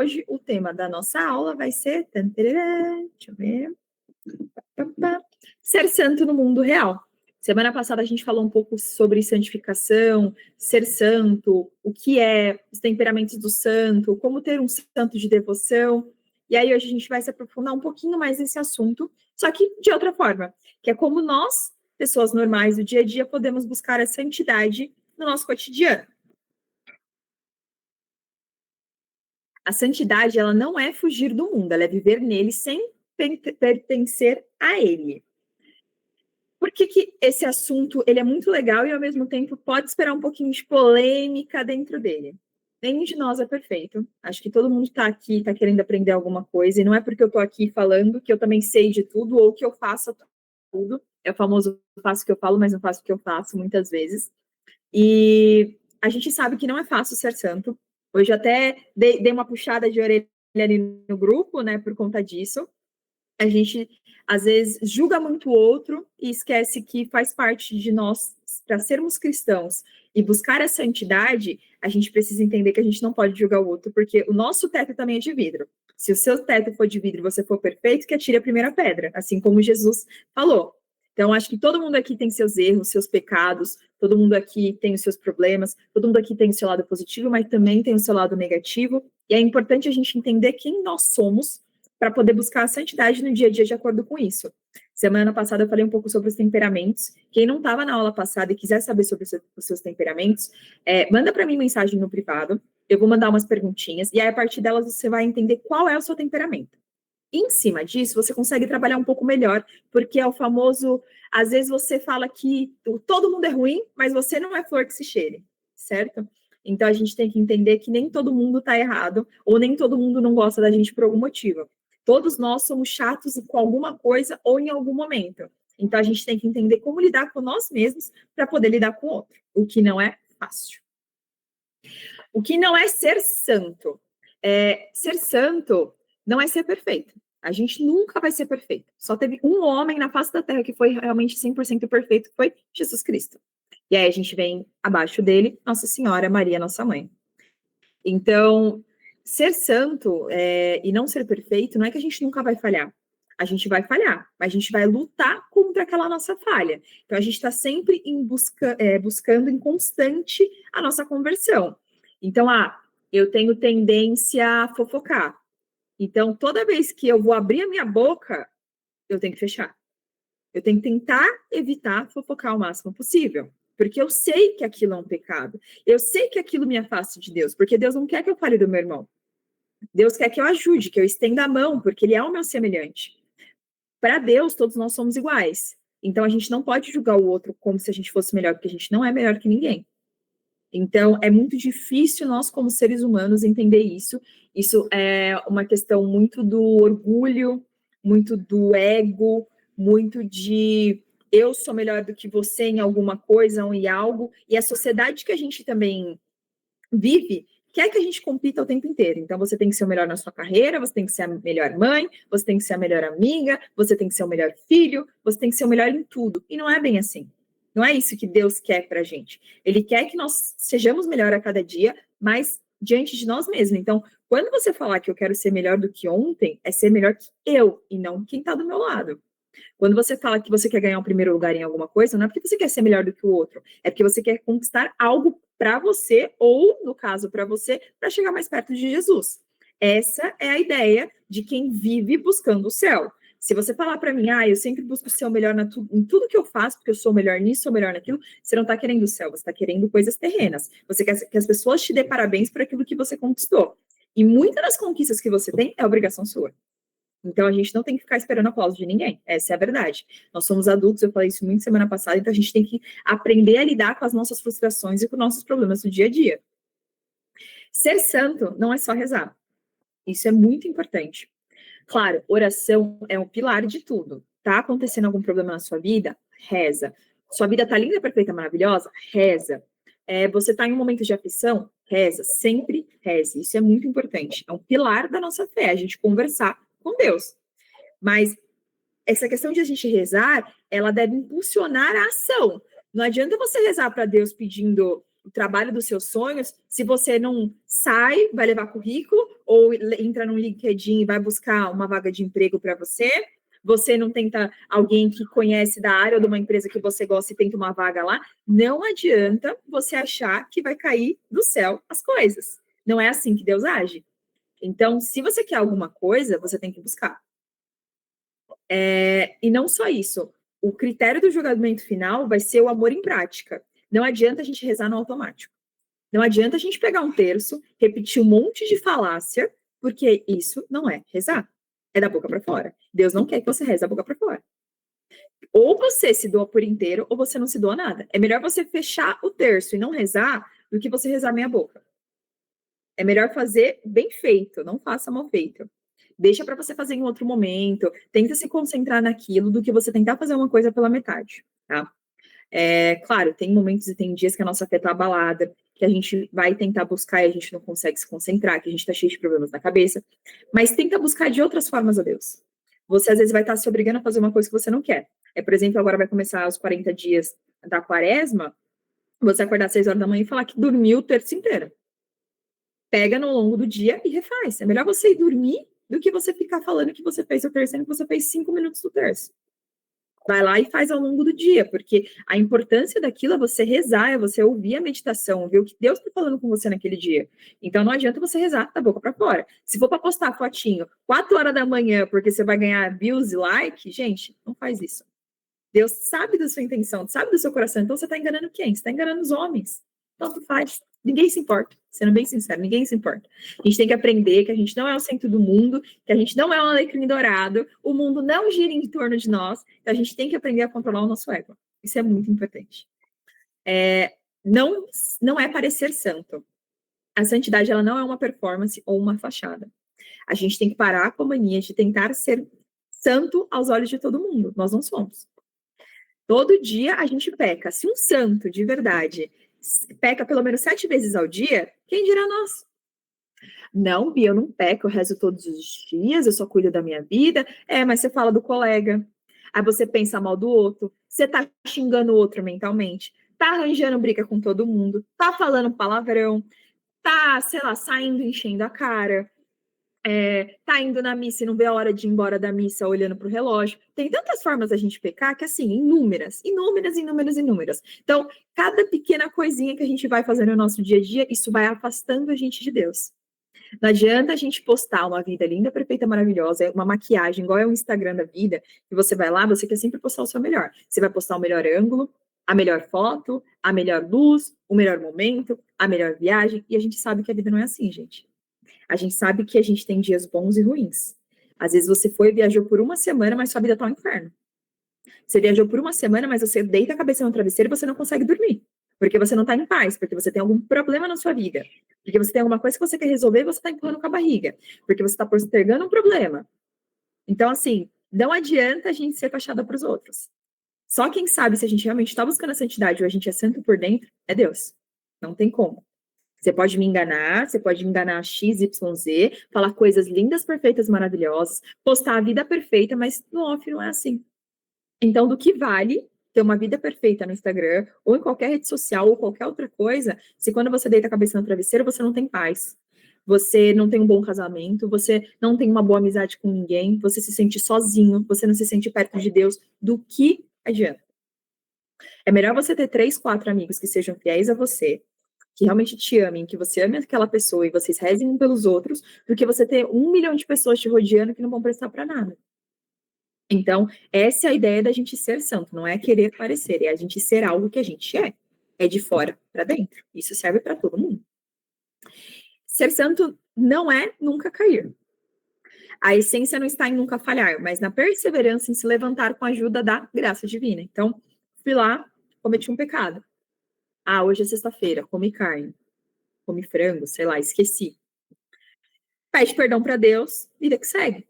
hoje o tema da nossa aula vai ser... Deixa eu ver... Ser santo no mundo real. Semana passada a gente falou um pouco sobre santificação, ser santo, o que é os temperamentos do santo, como ter um santo de devoção. E aí hoje a gente vai se aprofundar um pouquinho mais nesse assunto, só que de outra forma, que é como nós, pessoas normais do dia a dia, podemos buscar a santidade no nosso cotidiano. A santidade, ela não é fugir do mundo, ela é viver nele sem pertencer a ele. Por que esse assunto ele é muito legal e, ao mesmo tempo, pode esperar um pouquinho de polêmica dentro dele? Nenhum de nós é perfeito. Acho que todo mundo está aqui, está querendo aprender alguma coisa, e não é porque eu estou aqui falando que eu também sei de tudo ou que eu faço tudo. É o famoso faço o que eu falo, mas não faço o que eu faço, muitas vezes. E a gente sabe que não é fácil ser santo. Hoje até dei uma puxada de orelha ali no grupo, né, por conta disso. A gente, às vezes, julga muito o outro e esquece que faz parte de nós, para sermos cristãos e buscar a santidade, a gente precisa entender que a gente não pode julgar o outro, porque o nosso teto também é de vidro. Se o seu teto for de vidro e você for perfeito, que atire a primeira pedra, assim como Jesus falou. Então, acho que todo mundo aqui tem seus erros, seus pecados, todo mundo aqui tem os seus problemas, todo mundo aqui tem o seu lado positivo, mas também tem o seu lado negativo, e é importante a gente entender quem nós somos, para poder buscar a santidade no dia a dia de acordo com isso. Semana passada eu falei um pouco sobre os temperamentos. Quem não estava na aula passada e quiser saber sobre os seus temperamentos, manda para mim mensagem no privado, eu vou mandar umas perguntinhas, e aí a partir delas você vai entender qual é o seu temperamento. Em cima disso, você consegue trabalhar um pouco melhor, porque é o famoso, às vezes você fala que todo mundo é ruim, mas você não é flor que se cheire, certo? Então a gente tem que entender que nem todo mundo está errado, ou nem todo mundo não gosta da gente por algum motivo. Todos nós somos chatos com alguma coisa ou em algum momento. Então a gente tem que entender como lidar com nós mesmos para poder lidar com o outro, o que não é fácil. O que não é ser santo? Ser santo não é ser perfeito. A gente nunca vai ser perfeito. Só teve um homem na face da Terra que foi realmente 100% perfeito, que foi Jesus Cristo. E aí a gente vem abaixo dele, Nossa Senhora, Maria, nossa mãe. Então, ser santo e não ser perfeito não é que a gente nunca vai falhar. A gente vai falhar, mas a gente vai lutar contra aquela nossa falha. Então, a gente está sempre buscando em constante a nossa conversão. Então, eu tenho tendência a fofocar. Então, toda vez que eu vou abrir a minha boca, eu tenho que fechar. Eu tenho que tentar evitar fofocar o máximo possível. Porque eu sei que aquilo é um pecado. Eu sei que aquilo me afasta de Deus. Porque Deus não quer que eu fale do meu irmão. Deus quer que eu ajude, que eu estenda a mão, porque ele é o meu semelhante. Para Deus, todos nós somos iguais. Então, a gente não pode julgar o outro como se a gente fosse melhor, porque a gente não é melhor que ninguém. Então, é muito difícil nós, como seres humanos, entender isso. Isso é uma questão muito do orgulho, muito do ego, muito de eu sou melhor do que você em alguma coisa ou em algo. E a sociedade que a gente também vive quer que a gente compita o tempo inteiro. Então, você tem que ser o melhor na sua carreira, você tem que ser a melhor mãe, você tem que ser a melhor amiga, você tem que ser o melhor filho, você tem que ser o melhor em tudo. E não é bem assim. Não é isso que Deus quer pra gente. Ele quer que nós sejamos melhor a cada dia, mas diante de nós mesmos. Então, quando você falar que eu quero ser melhor do que ontem, é ser melhor que eu e não quem tá do meu lado. Quando você fala que você quer ganhar o primeiro lugar em alguma coisa, não é porque você quer ser melhor do que o outro, é porque você quer conquistar algo para você, ou, no caso, para você, para chegar mais perto de Jesus. Essa é a ideia de quem vive buscando o céu. Se você falar para mim, eu sempre busco ser o melhor em tudo que eu faço, porque eu sou o melhor nisso, sou o melhor naquilo, você não está querendo o céu, você está querendo coisas terrenas. Você quer que as pessoas te dêem parabéns por aquilo que você conquistou. E muitas das conquistas que você tem é obrigação sua. Então, a gente não tem que ficar esperando aplauso de ninguém. Essa é a verdade. Nós somos adultos, eu falei isso muito semana passada, então a gente tem que aprender a lidar com as nossas frustrações e com nossos problemas do dia a dia. Ser santo não é só rezar. Isso é muito importante. Claro, oração é um pilar de tudo. Tá acontecendo algum problema na sua vida? Reza. Sua vida tá linda, perfeita, maravilhosa? Reza. Você tá em um momento de aflição? Reza. Sempre reze. Isso é muito importante. É um pilar da nossa fé, a gente conversar com Deus. Mas essa questão de a gente rezar, ela deve impulsionar a ação. Não adianta você rezar para Deus pedindo o trabalho dos seus sonhos se você não sai, vai levar currículo, ou entra no LinkedIn e vai buscar uma vaga de emprego para você. Você não tenta alguém que conhece da área ou de uma empresa que você gosta e tenta uma vaga lá. Não adianta você achar que vai cair do céu as coisas. Não é assim que Deus age. Então, se você quer alguma coisa, você tem que buscar. E não só isso. O critério do julgamento final vai ser o amor em prática. Não adianta a gente rezar no automático. Não adianta a gente pegar um terço, repetir um monte de falácia, porque isso não é rezar. É da boca para fora. Deus não quer que você reze da boca para fora. Ou você se doa por inteiro, ou você não se doa nada. É melhor você fechar o terço e não rezar do que você rezar meia boca. É melhor fazer bem feito, não faça mal feito. Deixa para você fazer em outro momento, tenta se concentrar naquilo do que você tentar fazer uma coisa pela metade, tá? Claro, tem momentos e tem dias que a nossa fé tá abalada, que a gente vai tentar buscar e a gente não consegue se concentrar, que a gente tá cheio de problemas na cabeça, mas tenta buscar de outras formas a Deus. Você às vezes vai estar se obrigando a fazer uma coisa que você não quer. Por exemplo, agora vai começar os 40 dias da quaresma, você acordar às 6 horas da manhã e falar que dormiu o terço inteiro. Pega no longo do dia e refaz. É melhor você ir dormir do que você ficar falando que você fez o terço, sendo que você fez 5 minutos do terço. Vai lá e faz ao longo do dia, porque a importância daquilo é você rezar, é você ouvir a meditação, ver o que Deus está falando com você naquele dia. Então não adianta você rezar da boca para fora. Se for para postar fotinho 4 horas da manhã porque você vai ganhar views e like, gente, não faz isso. Deus sabe da sua intenção, sabe do seu coração, então você está enganando quem? Você está enganando os homens. Tanto faz. Ninguém se importa. Sendo bem sincero, ninguém se importa. A gente tem que aprender que a gente não é o centro do mundo, que a gente não é um alecrim dourado, o mundo não gira em torno de nós, então a gente tem que aprender a controlar o nosso ego. Isso é muito importante. Não é parecer santo. A santidade, ela não é uma performance ou uma fachada. A gente tem que parar com a mania de tentar ser santo aos olhos de todo mundo. Nós não somos. Todo dia a gente peca. Se um santo de verdade peca pelo menos 7 vezes ao dia, quem dirá nós? Não, Bia, eu não peco, eu rezo todos os dias, eu só cuido da minha vida. Mas você fala do colega, aí você pensa mal do outro, você tá xingando o outro mentalmente, tá arranjando briga com todo mundo, tá falando palavrão, tá, sei lá, saindo enchendo a cara, tá indo na missa e não vê a hora de ir embora da missa olhando pro relógio. Tem tantas formas da gente pecar que, assim, inúmeras. Então, cada pequena coisinha que a gente vai fazer no nosso dia a dia, isso vai afastando a gente de Deus. Não adianta a gente postar uma vida linda, perfeita, maravilhosa, uma maquiagem, igual é o Instagram da vida, que você vai lá, você quer sempre postar o seu melhor. Você vai postar o melhor ângulo, a melhor foto, a melhor luz, o melhor momento, a melhor viagem, e a gente sabe que a vida não é assim, gente. A gente sabe que a gente tem dias bons e ruins. Às vezes você foi e viajou por uma semana, mas sua vida tá um inferno. Você viajou por uma semana, mas você deita a cabeça no travesseiro e você não consegue dormir. Porque você não tá em paz, porque você tem algum problema na sua vida. Porque você tem alguma coisa que você quer resolver e você tá empurrando com a barriga. Porque você tá postergando um problema. Então, assim, não adianta a gente ser fachada para os outros. Só quem sabe se a gente realmente está buscando a santidade ou a gente é santo por dentro é Deus. Não tem como. Você pode me enganar, você pode me enganar x, y, z, falar coisas lindas, perfeitas, maravilhosas, postar a vida perfeita, mas no off não é assim. Então, do que vale ter uma vida perfeita no Instagram, ou em qualquer rede social, ou qualquer outra coisa, se quando você deita a cabeça no travesseiro, você não tem paz, você não tem um bom casamento, você não tem uma boa amizade com ninguém, você se sente sozinho, você não se sente perto de Deus, do que adianta? É melhor você ter 3, 4 amigos que sejam fiéis a você, que realmente te amem, que você ame aquela pessoa e vocês rezem um pelos outros, do que você ter 1 milhão de pessoas te rodeando que não vão prestar para nada. Então, essa é a ideia da gente ser santo, não é querer parecer, é a gente ser algo que a gente é. É de fora para dentro. Isso serve para todo mundo. Ser santo não é nunca cair. A essência não está em nunca falhar, mas na perseverança em se levantar com a ajuda da graça divina. Então, fui lá, cometi um pecado. Hoje é sexta-feira, comi carne, comi frango, sei lá, esqueci. Pede perdão para Deus, vida que segue.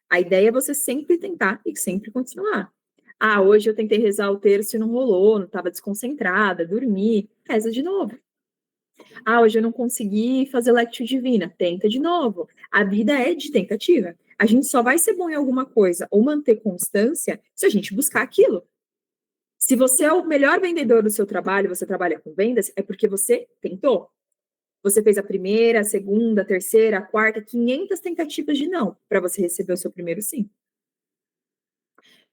A ideia é você sempre tentar e sempre continuar. Hoje eu tentei rezar o terço e não rolou, não estava desconcentrada, dormi, reza de novo. Hoje eu não consegui fazer Lectio Divina, tenta de novo. A vida é de tentativa. A gente só vai ser bom em alguma coisa ou manter constância se a gente buscar aquilo. Se você é o melhor vendedor do seu trabalho, você trabalha com vendas, é porque você tentou. Você fez a primeira, a segunda, a terceira, a quarta, 500 tentativas de não, para você receber o seu primeiro sim.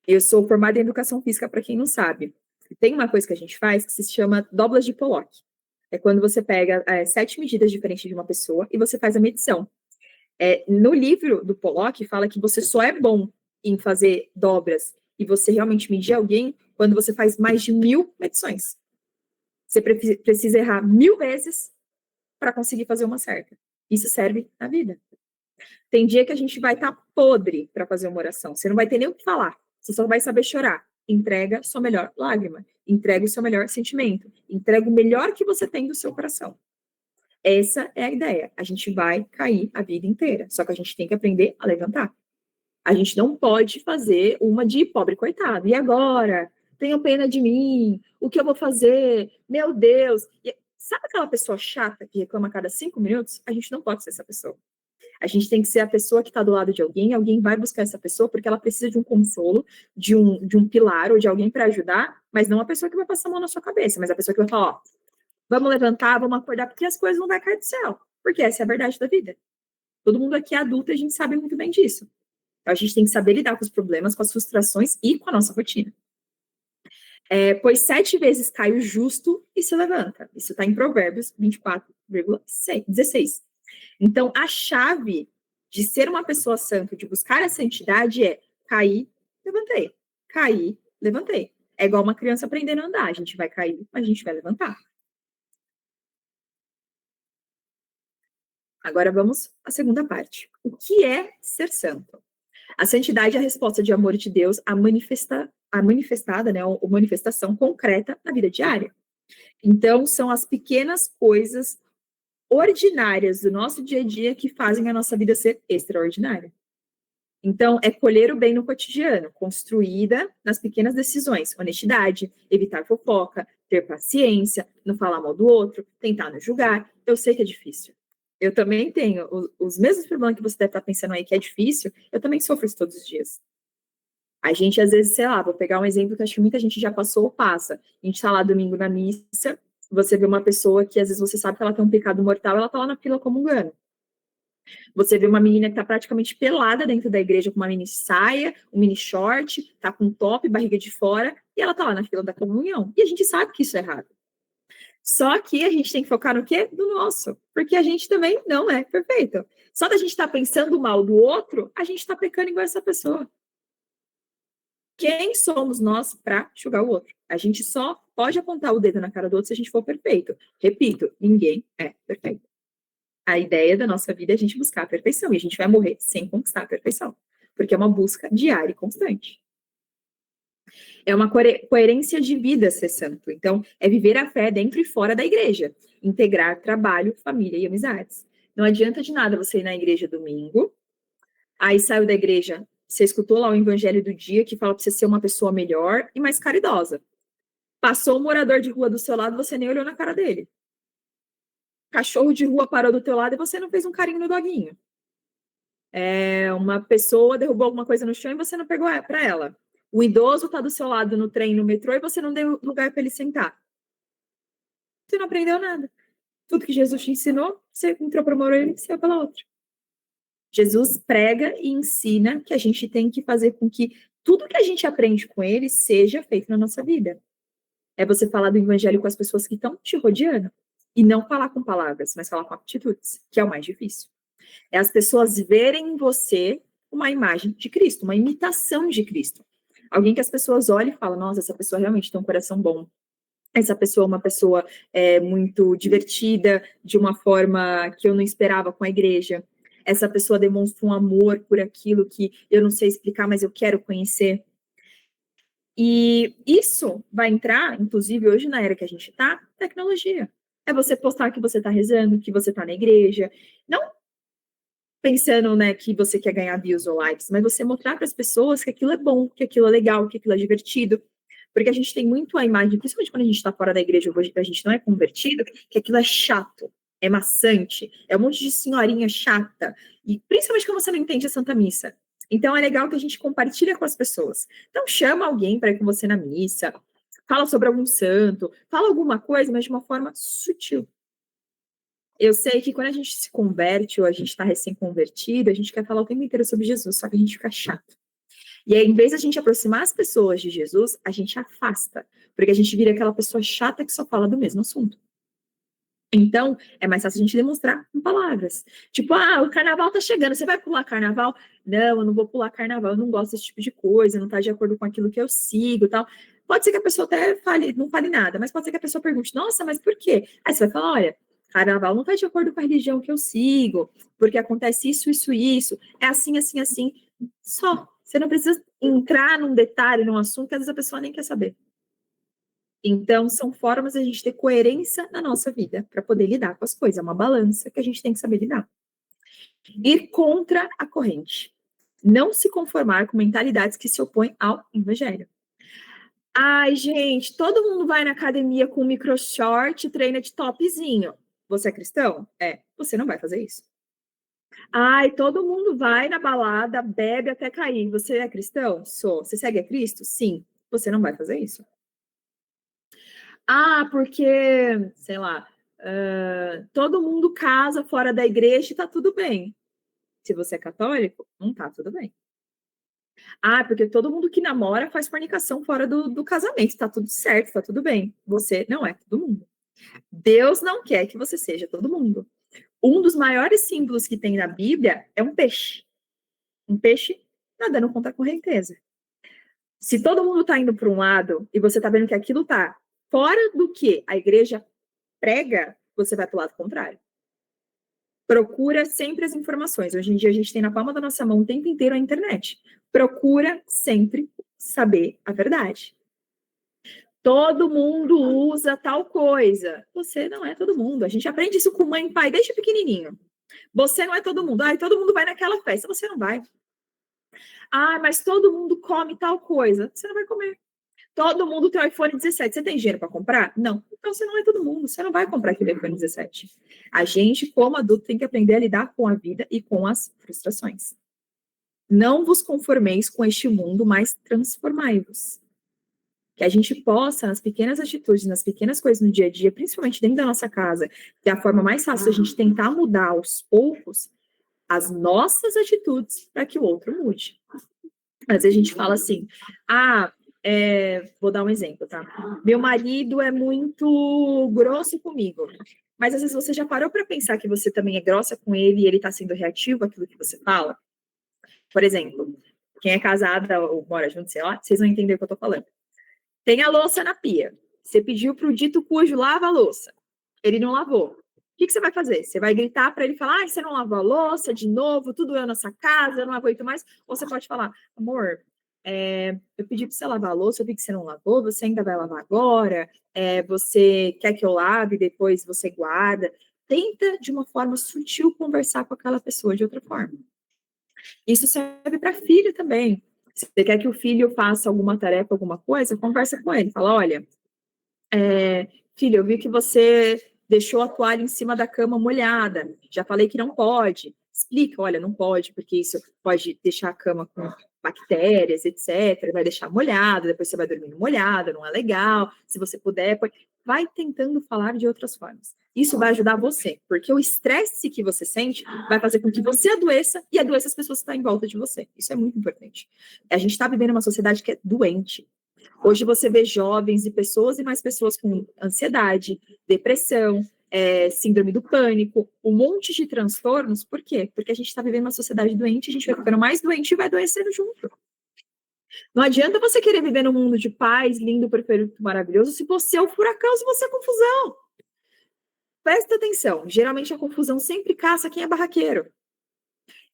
Eu sou formada em educação física, para quem não sabe. Tem uma coisa que a gente faz que se chama dobras de Pollock. É quando você pega 7 medidas diferentes de uma pessoa e você faz a medição. No livro do Pollock, fala que você só é bom em fazer dobras e você realmente medir alguém quando você faz mais de 1000 medições. Você precisa errar 1000 vezes para conseguir fazer uma certa. Isso serve na vida. Tem dia que a gente vai estar podre para fazer uma oração. Você não vai ter nem o que falar. Você só vai saber chorar. Entrega sua melhor lágrima. Entrega o seu melhor sentimento. Entrega o melhor que você tem do seu coração. Essa é a ideia. A gente vai cair a vida inteira. Só que a gente tem que aprender a levantar. A gente não pode fazer uma de pobre coitado. E agora? Tenham pena de mim. O que eu vou fazer? Meu Deus. Sabe aquela pessoa chata que reclama a cada 5 minutos? A gente não pode ser essa pessoa. A gente tem que ser a pessoa que está do lado de alguém vai buscar essa pessoa porque ela precisa de um consolo, de um pilar ou de alguém para ajudar, mas não a pessoa que vai passar a mão na sua cabeça, mas a pessoa que vai falar, ó, vamos levantar, vamos acordar, porque as coisas não vão cair do céu, porque essa é a verdade da vida. Todo mundo aqui é adulto e a gente sabe muito bem disso. Então, a gente tem que saber lidar com os problemas, com as frustrações e com a nossa rotina. Pois 7 vezes cai o justo e se levanta. Isso está em Provérbios 24,16. Então, a chave de ser uma pessoa santa, de buscar a santidade é cair, levantei. Cair, levantei. É igual uma criança aprendendo a andar. A gente vai cair, mas a gente vai levantar. Agora vamos à segunda parte. O que é ser santo? A santidade é a resposta de amor de Deus à manifestada, né, ou manifestação concreta na vida diária. Então, são as pequenas coisas ordinárias do nosso dia a dia que fazem a nossa vida ser extraordinária. Então, é colher o bem no cotidiano, construída nas pequenas decisões. Honestidade, evitar fofoca, ter paciência, não falar mal do outro, tentar não julgar. Eu sei que é difícil. Eu também tenho os mesmos problemas que você deve estar pensando aí que é difícil, eu também sofro isso todos os dias. A gente, às vezes, sei lá, vou pegar um exemplo que acho que muita gente já passou ou passa. A gente está lá domingo na missa, você vê uma pessoa que às vezes você sabe que ela tem um pecado mortal, ela está lá na fila comungando. Você vê uma menina que está praticamente pelada dentro da igreja com uma mini saia, um mini short, tá com top, barriga de fora, e ela tá lá na fila da comunhão. E a gente sabe que isso é errado. Só que a gente tem que focar no quê? No nosso. Porque a gente também não é perfeito. Só da gente estar pensando mal do outro, a gente está pecando igual essa pessoa. Quem somos nós para julgar o outro? A gente só pode apontar o dedo na cara do outro se a gente for perfeito. Repito, ninguém é perfeito. A ideia da nossa vida é a gente buscar a perfeição, e a gente vai morrer sem conquistar a perfeição, porque é uma busca diária e constante. É uma coerência de vida ser santo. Então, é viver a fé dentro e fora da igreja, integrar trabalho, família e amizades. Não adianta de nada você ir na igreja domingo, aí saiu da igreja, você escutou lá o evangelho do dia que fala para você ser uma pessoa melhor e mais caridosa. Passou um morador de rua do seu lado, você nem olhou na cara dele. Cachorro de rua parou do teu lado e você não fez um carinho no doguinho. Uma pessoa derrubou alguma coisa no chão e você não pegou para ela. O idoso está do seu lado no trem, no metrô, e você não deu lugar para ele sentar. Você não aprendeu nada. Tudo que Jesus te ensinou, você entrou para uma orelha e saiu pela outra. Jesus prega e ensina que a gente tem que fazer com que tudo que a gente aprende com ele seja feito na nossa vida. É você falar do evangelho com as pessoas que estão te rodeando. E não falar com palavras, mas falar com atitudes, que é o mais difícil. É as pessoas verem em você uma imagem de Cristo, uma imitação de Cristo. Alguém que as pessoas olham e falam, nossa, essa pessoa realmente tem um coração bom. Essa pessoa é uma pessoa muito divertida, de uma forma que eu não esperava com a igreja. Essa pessoa demonstra um amor por aquilo que eu não sei explicar, mas eu quero conhecer. E isso vai entrar, inclusive, hoje na era que a gente está, tecnologia. É você postar que você está rezando, que você está na igreja. Não pensando, né, que você quer ganhar views ou likes, mas você mostrar para as pessoas que aquilo é bom, que aquilo é legal, que aquilo é divertido. Porque a gente tem muito a imagem, principalmente quando a gente está fora da igreja, hoje a gente não é convertido, que aquilo é chato, é maçante, é um monte de senhorinha chata. E principalmente quando você não entende a Santa Missa. Então é legal que a gente compartilha com as pessoas. Então chama alguém para ir com você na missa, Fala sobre algum santo, fala alguma coisa, mas de uma forma sutil. Eu sei que quando a gente se converte ou a gente está recém-convertido, a gente quer falar o tempo inteiro sobre Jesus, só que a gente fica chato. E aí, em vez de a gente aproximar as pessoas de Jesus, a gente afasta, porque a gente vira aquela pessoa chata que só fala do mesmo assunto. Então, é mais fácil a gente demonstrar com palavras. Tipo, o carnaval tá chegando, você vai pular carnaval? Não, eu não vou pular carnaval, eu não gosto desse tipo de coisa, não tá de acordo com aquilo que eu sigo e tal. Pode ser que a pessoa até fale, não fale nada, mas pode ser que a pessoa pergunte, nossa, mas por quê? Aí você vai falar, olha, carnaval não tá de acordo com a religião que eu sigo, porque acontece isso, isso, isso, é assim, assim, assim. Só. Você não precisa entrar num detalhe, num assunto que às vezes a pessoa nem quer saber. Então, são formas de a gente ter coerência na nossa vida para poder lidar com as coisas. É uma balança que a gente tem que saber lidar. Ir contra a corrente. Não se conformar com mentalidades que se opõem ao evangelho. Ai, gente, todo mundo vai na academia com micro short, treina de topzinho. Você é cristão? É. Você não vai fazer isso. Ai, todo mundo vai na balada, bebe até cair. Você é cristão? Sou. Você segue a Cristo? Sim. Você não vai fazer isso. Porque, sei lá, todo mundo casa fora da igreja e tá tudo bem. Se você é católico, não tá tudo bem. Porque todo mundo que namora faz fornicação fora do casamento, tá tudo certo, tá tudo bem. Você não é todo mundo. Deus não quer que você seja todo mundo. Um dos maiores símbolos que tem na Bíblia é um peixe. Um peixe nadando contra a correnteza. Se todo mundo tá indo para um lado e você tá vendo que aquilo tá fora do que a igreja prega, você vai para o lado contrário. Procura sempre as informações. Hoje em dia a gente tem na palma da nossa mão o tempo inteiro a internet. Procura sempre saber a verdade. Todo mundo usa tal coisa. Você não é todo mundo. A gente aprende isso com mãe e pai desde pequenininho. Você não é todo mundo. Todo mundo vai naquela festa. Você não vai. Mas todo mundo come tal coisa. Você não vai comer. Todo mundo tem o iPhone 17. Você tem dinheiro para comprar? Não. Então você não é todo mundo. Você não vai comprar aquele iPhone 17. A gente, como adulto, tem que aprender a lidar com a vida e com as frustrações. Não vos conformeis com este mundo, mas transformai-vos. Que a gente possa, nas pequenas atitudes, nas pequenas coisas no dia a dia, principalmente dentro da nossa casa, que é a forma mais fácil da gente tentar mudar aos poucos as nossas atitudes para que o outro mude. Às vezes a gente fala assim, vou dar um exemplo, tá? Meu marido é muito grosso comigo. Mas às vezes você já parou para pensar que você também é grossa com ele e ele está sendo reativo àquilo que você fala? Por exemplo, quem é casada ou mora junto, sei lá, vocês vão entender o que eu tô falando. Tem a louça na pia. Você pediu pro dito cujo lava a louça. Ele não lavou. O que você vai fazer? Você vai gritar para ele falar, você não lavou a louça de novo, tudo eu nessa casa, eu não aguento mais. Ou você pode falar, amor, eu pedi para você lavar a louça, eu vi que você não lavou, você ainda vai lavar agora, você quer que eu lave, depois você guarda. Tenta, de uma forma sutil, conversar com aquela pessoa de outra forma. Isso serve para filho também. Se você quer que o filho faça alguma tarefa, alguma coisa, conversa com ele. Fala, olha, filho, eu vi que você deixou a toalha em cima da cama molhada. Já falei que não pode. Explica, olha, não pode, porque isso pode deixar a cama com bactérias, etc. Vai deixar molhada, depois você vai dormindo molhada, não é legal. Se você puder, vai tentando falar de outras formas. Isso vai ajudar você, porque o estresse que você sente vai fazer com que você adoeça e adoeça as pessoas que estão em volta de você. Isso é muito importante. A gente está vivendo uma sociedade que é doente. Hoje você vê jovens e pessoas e mais pessoas com ansiedade, depressão, síndrome do pânico, um monte de transtornos. Por quê? Porque a gente está vivendo uma sociedade doente, a gente vai ficando mais doente e vai adoecendo junto. Não adianta você querer viver num mundo de paz, lindo, perfeito, maravilhoso, se você é o furacão, se você é a confusão. Presta atenção, geralmente a confusão sempre caça quem é barraqueiro.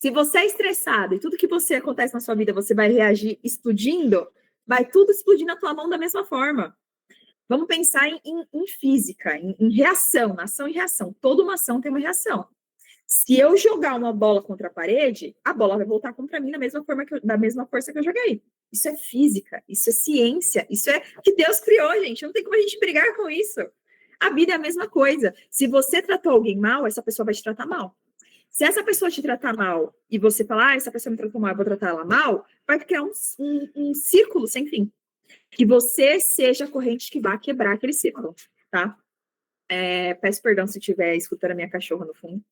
Se você é estressado e tudo que você acontece na sua vida, você vai reagir explodindo, vai tudo explodir na tua mão da mesma forma. Vamos pensar em física, em reação, ação e reação. Toda uma ação tem uma reação. Se eu jogar uma bola contra a parede, a bola vai voltar contra mim da mesma força que eu joguei. Isso é física, isso é ciência, isso é que Deus criou, gente. Não tem como a gente brigar com isso. A vida é a mesma coisa. Se você tratou alguém mal, essa pessoa vai te tratar mal. Se essa pessoa te tratar mal e você falar, essa pessoa me tratou mal, eu vou tratar ela mal, vai criar um círculo sem fim. que você seja a corrente que vá quebrar aquele círculo, tá? Peço perdão se estiver escutando a minha cachorra no fundo.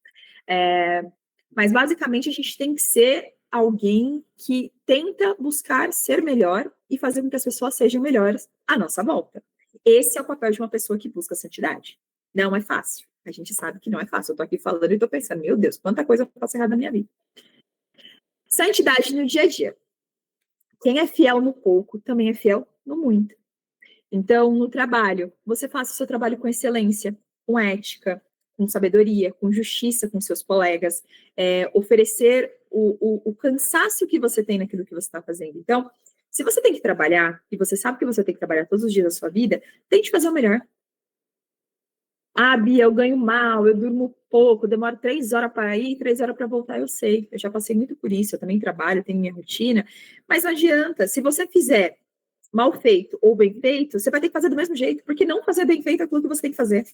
Mas, basicamente, a gente tem que ser alguém que tenta buscar ser melhor e fazer com que as pessoas sejam melhores à nossa volta. Esse é o papel de uma pessoa que busca santidade. Não é fácil. A gente sabe que não é fácil. Eu tô aqui falando e tô pensando, meu Deus, quanta coisa eu faço errada na minha vida. Santidade no dia a dia. Quem é fiel no pouco também é fiel no muito. Então, no trabalho, você faça o seu trabalho com excelência, com ética, com sabedoria, com justiça com seus colegas, oferecer o cansaço que você tem naquilo que você está fazendo. Então, se você tem que trabalhar, e você sabe que você tem que trabalhar todos os dias da sua vida, tente fazer o melhor. Ah, Bia, eu ganho mal, eu durmo pouco, demoro 3 horas para ir, 3 horas para voltar, eu sei. Eu já passei muito por isso, eu também trabalho, tenho minha rotina, mas não adianta. Se você fizer mal feito ou bem feito, você vai ter que fazer do mesmo jeito, porque não fazer bem feito é aquilo que você tem que fazer.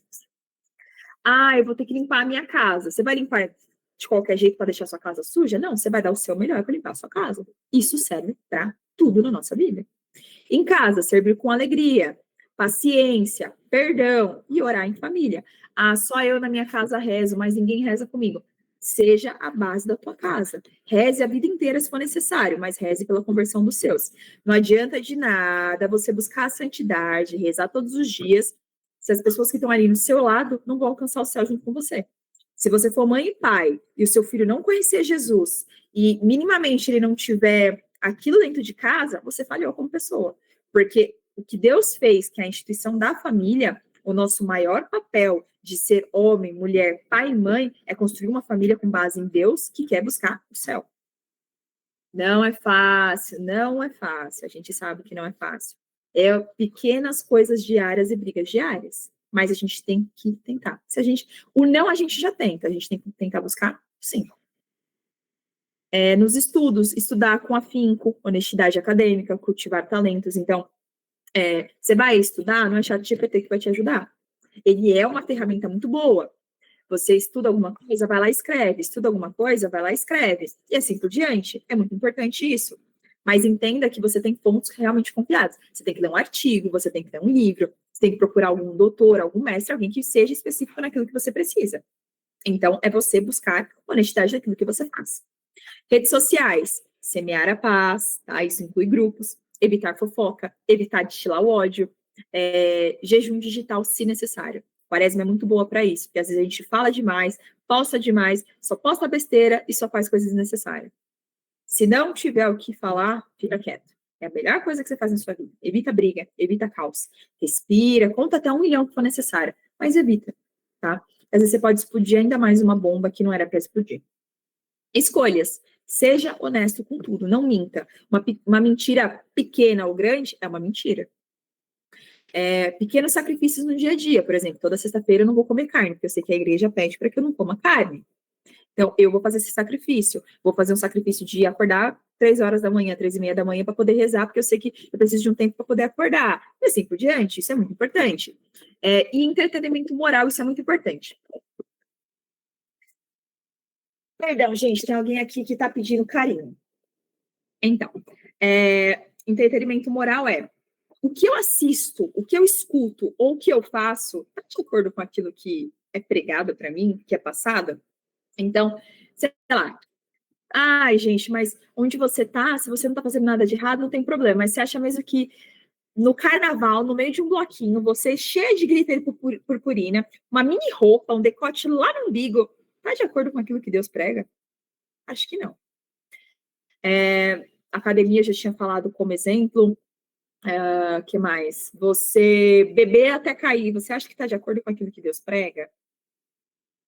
Ah, eu vou ter que limpar a minha casa. Você vai limpar de qualquer jeito para deixar a sua casa suja? Não, você vai dar o seu melhor para limpar a sua casa. Isso serve para tudo na nossa vida. Em casa, servir com alegria, paciência, perdão e orar em família. Ah, só eu na minha casa rezo, mas ninguém reza comigo. Seja a base da tua casa. Reze a vida inteira se for necessário, mas reze pela conversão dos seus. Não adianta de nada você buscar a santidade, rezar todos os dias, se as pessoas que estão ali no seu lado não vão alcançar o céu junto com você. Se você for mãe e pai e o seu filho não conhecer Jesus e minimamente ele não tiver aquilo dentro de casa, você falhou como pessoa. Porque o que Deus fez, que é a instituição da família, o nosso maior papel de ser homem, mulher, pai e mãe, é construir uma família com base em Deus que quer buscar o céu. Não é fácil, não é fácil. A gente sabe que não é fácil. É pequenas coisas diárias e brigas diárias. Mas a gente tem que tentar. O não a gente já tenta, a gente tem que tentar buscar, sim. Nos estudos, estudar com afinco, honestidade acadêmica, cultivar talentos. Então, você vai estudar, não é ChatGPT que vai te ajudar. Ele é uma ferramenta muito boa. Você estuda alguma coisa, vai lá e escreve. Estuda alguma coisa, vai lá e escreve. E assim por diante. É muito importante isso. Mas entenda que você tem fontes realmente confiáveis. Você tem que ler um artigo, você tem que ler um livro, você tem que procurar algum doutor, algum mestre, alguém que seja específico naquilo que você precisa. Então, é você buscar honestidade naquilo que você faz. Redes sociais, semear a paz, tá? Isso inclui grupos, evitar fofoca, evitar destilar o ódio, jejum digital, se necessário. Quaresma é muito boa para isso, porque às vezes a gente fala demais, posta demais, só posta besteira e só faz coisas desnecessárias. Se não tiver o que falar, fica quieto. É a melhor coisa que você faz na sua vida. Evita briga, evita caos. Respira, conta até 1 milhão que for necessário, mas evita, tá? Às vezes você pode explodir ainda mais uma bomba que não era para explodir. Escolhas. Seja honesto com tudo, não minta. Uma mentira pequena ou grande é uma mentira. Pequenos sacrifícios no dia a dia. Por exemplo, toda sexta-feira eu não vou comer carne, porque eu sei que a igreja pede para que eu não coma carne. Então, eu vou fazer esse sacrifício. Vou fazer um sacrifício de acordar 3 horas da manhã, 3:30 da manhã, para poder rezar, porque eu sei que eu preciso de um tempo para poder acordar. E assim por diante. Isso é muito importante. E entretenimento moral, isso é muito importante. Perdão, gente, tem alguém aqui que está pedindo carinho. Então, entretenimento moral é o que eu assisto, o que eu escuto ou o que eu faço, está de acordo com aquilo que é pregado para mim, que é passado? Então, sei lá. Ai, gente, mas onde você tá, se você não tá fazendo nada de errado, não tem problema. Mas você acha mesmo que no carnaval, no meio de um bloquinho, você cheia de glitter e purpurina, uma mini roupa, um decote lá no umbigo, tá de acordo com aquilo que Deus prega? Acho que não. Academia já tinha falado como exemplo. Que mais? Você beber até cair, você acha que está de acordo com aquilo que Deus prega?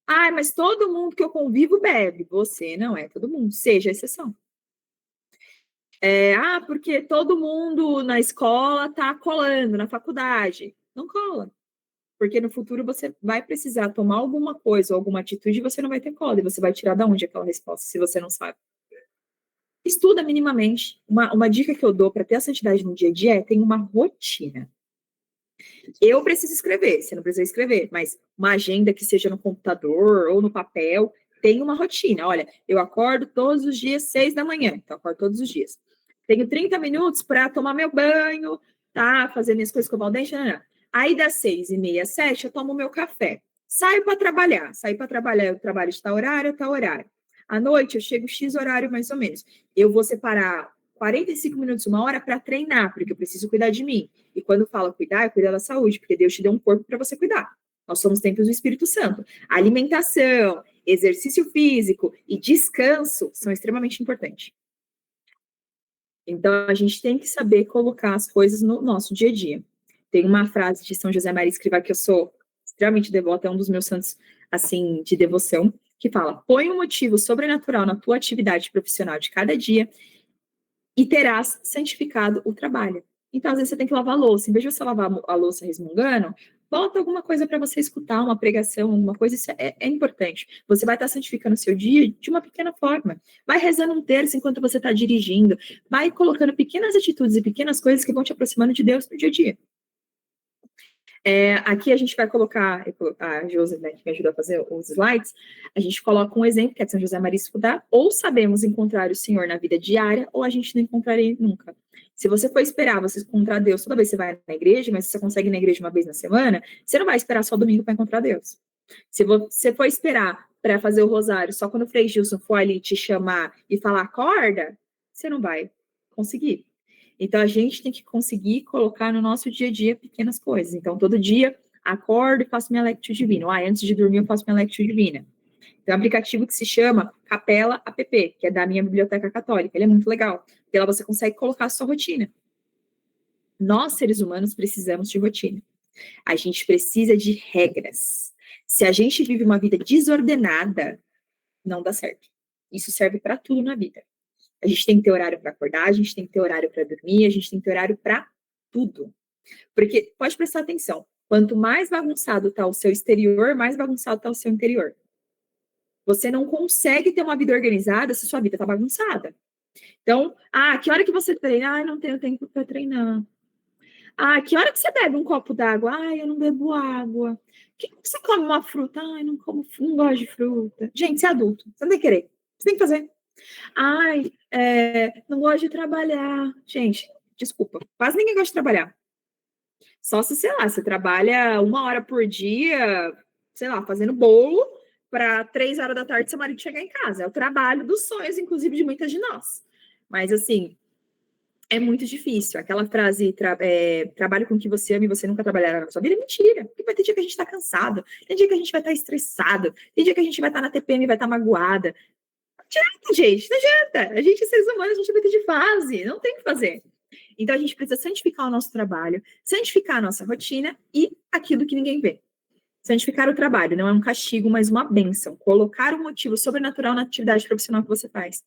Ah, mas todo mundo que eu convivo bebe. Você não é todo mundo, seja a exceção. Porque todo mundo na escola está colando, na faculdade. Não cola. Porque no futuro você vai precisar tomar alguma coisa ou alguma atitude e você não vai ter cola. E você vai tirar da onde aquela resposta, se você não sabe? Estuda minimamente. Uma dica que eu dou para ter a santidade no dia a dia é ter uma rotina. Eu preciso escrever, você não precisa escrever, mas uma agenda que seja no computador ou no papel, tem uma rotina. Olha, eu acordo todos os dias 6 da manhã, então acordo todos os dias. Tenho 30 minutos para tomar meu banho, tá? Fazer minhas coisas, escovar o dente, não. Aí das 6h30 às 7h eu tomo meu café. Saio para trabalhar. Eu trabalho de tal horário a tal horário. À noite eu chego X horário mais ou menos. Eu vou separar 45 minutos, 1 hora para treinar, porque eu preciso cuidar de mim. E quando fala cuidar, é cuidar da saúde, porque Deus te deu um corpo para você cuidar. Nós somos templos do Espírito Santo. Alimentação, exercício físico e descanso são extremamente importantes. Então, a gente tem que saber colocar as coisas no nosso dia a dia. Tem uma frase de São José Maria Escrivá que eu sou extremamente devota, é um dos meus santos, assim, de devoção, que fala: põe um motivo sobrenatural na tua atividade profissional de cada dia e terás santificado o trabalho. Então, às vezes, você tem que lavar a louça. Em vez de você lavar a louça resmungando, bota alguma coisa para você escutar, uma pregação, alguma coisa. Isso é importante. Você vai estar santificando o seu dia de uma pequena forma. Vai rezando um terço enquanto você está dirigindo. Vai colocando pequenas atitudes e pequenas coisas que vão te aproximando de Deus no dia a dia. Aqui a gente vai colocar, a Josi, né, que me ajuda a fazer os slides, a gente coloca um exemplo, que é de São José Maria Escrivá: ou sabemos encontrar o Senhor na vida diária, ou a gente não encontrará ele nunca. Se você for esperar você encontrar Deus toda vez que você vai na igreja, mas você consegue ir na igreja uma vez na semana, você não vai esperar só domingo para encontrar Deus. Se você for esperar para fazer o rosário só quando o Frei Gilson for ali te chamar e falar acorda, você não vai conseguir. Então, a gente tem que conseguir colocar no nosso dia a dia pequenas coisas. Então, todo dia, acordo e faço minha Lectio Divina. Antes de dormir, eu faço minha Lectio Divina. Tem um aplicativo que se chama Capela App, que é da minha biblioteca católica. Ele é muito legal, porque lá você consegue colocar a sua rotina. Nós, seres humanos, precisamos de rotina. A gente precisa de regras. Se a gente vive uma vida desordenada, não dá certo. Isso serve para tudo na vida. A gente tem que ter horário para acordar, a gente tem que ter horário para dormir, a gente tem que ter horário para tudo. Porque, pode prestar atenção, quanto mais bagunçado está o seu exterior, mais bagunçado está o seu interior. Você não consegue ter uma vida organizada se sua vida está bagunçada. Então, que hora que você treina? Não tenho tempo para treinar. Que hora que você bebe um copo d'água? Eu não bebo água. Que hora que você come uma fruta? Não como, não gosto de fruta. Gente, você é adulto, você não tem que querer. Você tem que fazer. Não gosto de trabalhar. Gente, desculpa, quase ninguém gosta de trabalhar. Só se, sei lá, você trabalha 1 hora por dia, sei lá, fazendo bolo, para 3 horas da tarde seu marido chegar em casa. É o trabalho dos sonhos, inclusive, de muitas de nós. Mas, assim, é muito difícil. Aquela frase, trabalhe com o que você ama e você nunca trabalhará na sua vida, é mentira. Porque vai ter dia que a gente está cansado, tem dia que a gente vai estar estressado, tem dia que a gente vai estar na TPM e vai estar magoada. Não adianta, gente, não adianta. A gente, seres humanos, a gente vai ter de fase, não tem o que fazer. Então, a gente precisa santificar o nosso trabalho, santificar a nossa rotina e aquilo que ninguém vê. Santificar o trabalho não é um castigo, mas uma bênção. Colocar um motivo sobrenatural na atividade profissional que você faz.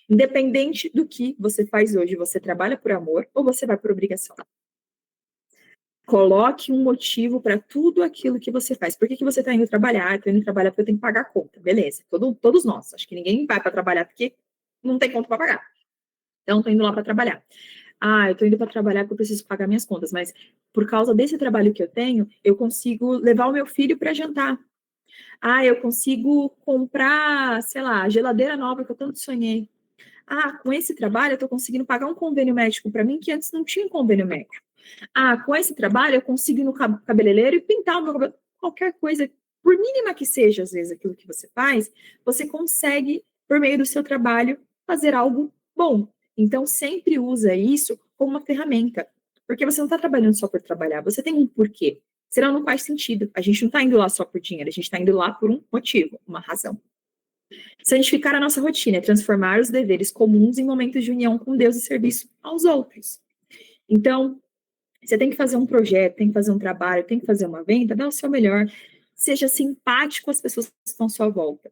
Independente do que você faz hoje, você trabalha por amor ou você vai por obrigação. Coloque um motivo para tudo aquilo que você faz. Por que você está indo trabalhar? Estou indo trabalhar porque eu tenho que pagar a conta. Beleza, todos nós. Acho que ninguém vai para trabalhar porque não tem conta para pagar. Então, estou indo lá para trabalhar. Eu estou indo para trabalhar porque eu preciso pagar minhas contas, mas por causa desse trabalho que eu tenho, eu consigo levar o meu filho para jantar. Eu consigo comprar, sei lá, a geladeira nova que eu tanto sonhei. Com esse trabalho eu estou conseguindo pagar um convênio médico para mim que antes não tinha um convênio médico. Com esse trabalho eu consigo ir no cabeleireiro e pintar o meu cabelo. Qualquer coisa, por mínima que seja, às vezes, aquilo que você faz, você consegue, por meio do seu trabalho, fazer algo bom. Então, sempre usa isso como uma ferramenta. Porque você não está trabalhando só por trabalhar, você tem um porquê. Senão não faz sentido. A gente não está indo lá só por dinheiro, a gente está indo lá por um motivo, uma razão. Santificar a nossa rotina é transformar os deveres comuns em momentos de união com Deus e serviço aos outros. Então, você tem que fazer um projeto, tem que fazer um trabalho, tem que fazer uma venda, dá o seu melhor. Seja simpático às pessoas que estão à sua volta.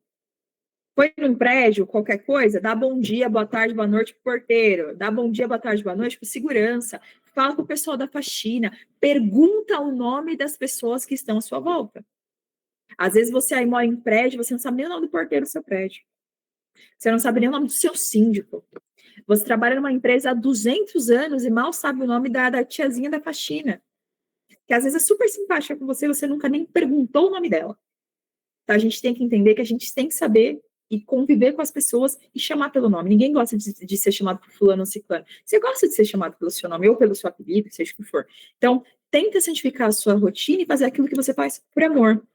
Foi num prédio, qualquer coisa, dá bom dia, boa tarde, boa noite pro porteiro, dá bom dia, boa tarde, boa noite pro segurança, fala com o pessoal da faxina, pergunta o nome das pessoas que estão à sua volta. Às vezes você aí mora em prédio, você não sabe nem o nome do porteiro do seu prédio. Você não sabe nem o nome do seu síndico. Você trabalha numa empresa há 200 anos e mal sabe o nome da tiazinha da faxina. Que às vezes é super simpática com você, você nunca nem perguntou o nome dela. Então, a gente tem que entender que a gente tem que saber e conviver com as pessoas e chamar pelo nome. Ninguém gosta de ser chamado por fulano ou ciclano. Você gosta de ser chamado pelo seu nome ou pelo seu apelido, seja o que for. Então, tenta santificar a sua rotina e fazer aquilo que você faz por amor.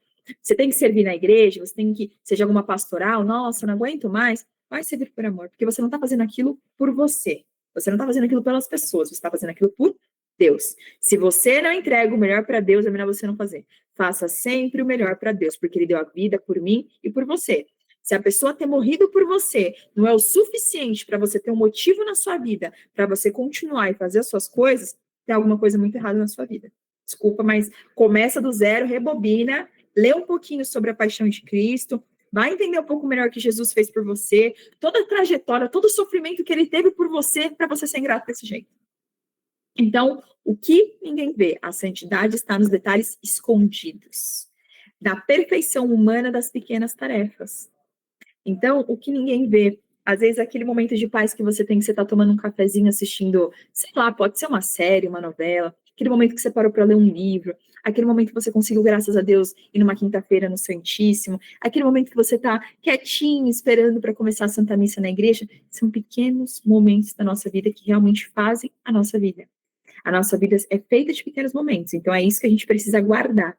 Você tem que servir na igreja, você tem que, seja alguma pastoral, nossa, não aguento mais, vai servir por amor, porque você não está fazendo aquilo por você. Você não está fazendo aquilo pelas pessoas, você está fazendo aquilo por Deus. Se você não entrega o melhor para Deus, é melhor você não fazer. Faça sempre o melhor para Deus, porque Ele deu a vida por mim e por você. Se a pessoa ter morrido por você não é o suficiente para você ter um motivo na sua vida, para você continuar e fazer as suas coisas, tem alguma coisa muito errada na sua vida. Desculpa, mas começa do zero, rebobina, lê um pouquinho sobre a paixão de Cristo, vai entender um pouco melhor o que Jesus fez por você, toda a trajetória, todo o sofrimento que ele teve por você, para você ser ingrato desse jeito. Então, o que ninguém vê? A santidade está nos detalhes escondidos, da perfeição humana das pequenas tarefas. Então, o que ninguém vê, às vezes aquele momento de paz que você tem, que você está tomando um cafezinho, assistindo, sei lá, pode ser uma série, uma novela, aquele momento que você parou para ler um livro, aquele momento que você conseguiu, graças a Deus, ir numa quinta-feira no Santíssimo, aquele momento que você está quietinho, esperando para começar a Santa Missa na igreja, são pequenos momentos da nossa vida que realmente fazem a nossa vida. A nossa vida é feita de pequenos momentos, então é isso que a gente precisa guardar.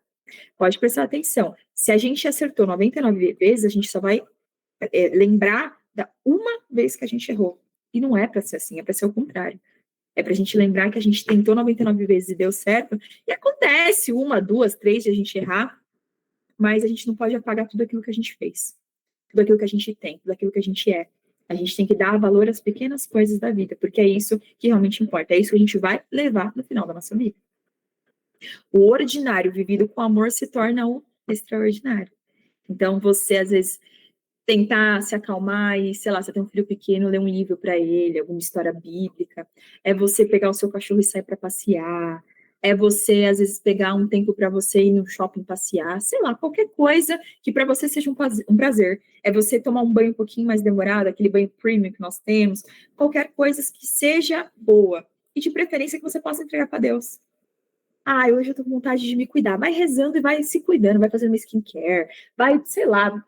Pode prestar atenção. Se a gente acertou 99 vezes, a gente só vai lembrar da uma vez que a gente errou. E não é para ser assim, é para ser o contrário. É para a gente lembrar que a gente tentou 99 vezes e deu certo. E acontece uma, duas, três de a gente errar, mas a gente não pode apagar tudo aquilo que a gente fez, tudo aquilo que a gente tem, tudo aquilo que a gente é. A gente tem que dar valor às pequenas coisas da vida, porque é isso que realmente importa. É isso que a gente vai levar no final da nossa vida. O ordinário vivido com amor se torna o extraordinário. Então, você, às vezes, tentar se acalmar e, sei lá, você tem um filho pequeno, ler um livro para ele, alguma história bíblica. É você pegar o seu cachorro e sair para passear. É você, às vezes, pegar um tempo para você ir no shopping passear. Sei lá, qualquer coisa que para você seja um prazer. É você tomar um banho um pouquinho mais demorado, aquele banho premium que nós temos. Qualquer coisa que seja boa. E de preferência que você possa entregar para Deus. Ah, hoje eu tô com vontade de me cuidar. Vai rezando e vai se cuidando, vai fazendo uma skincare, vai, sei lá,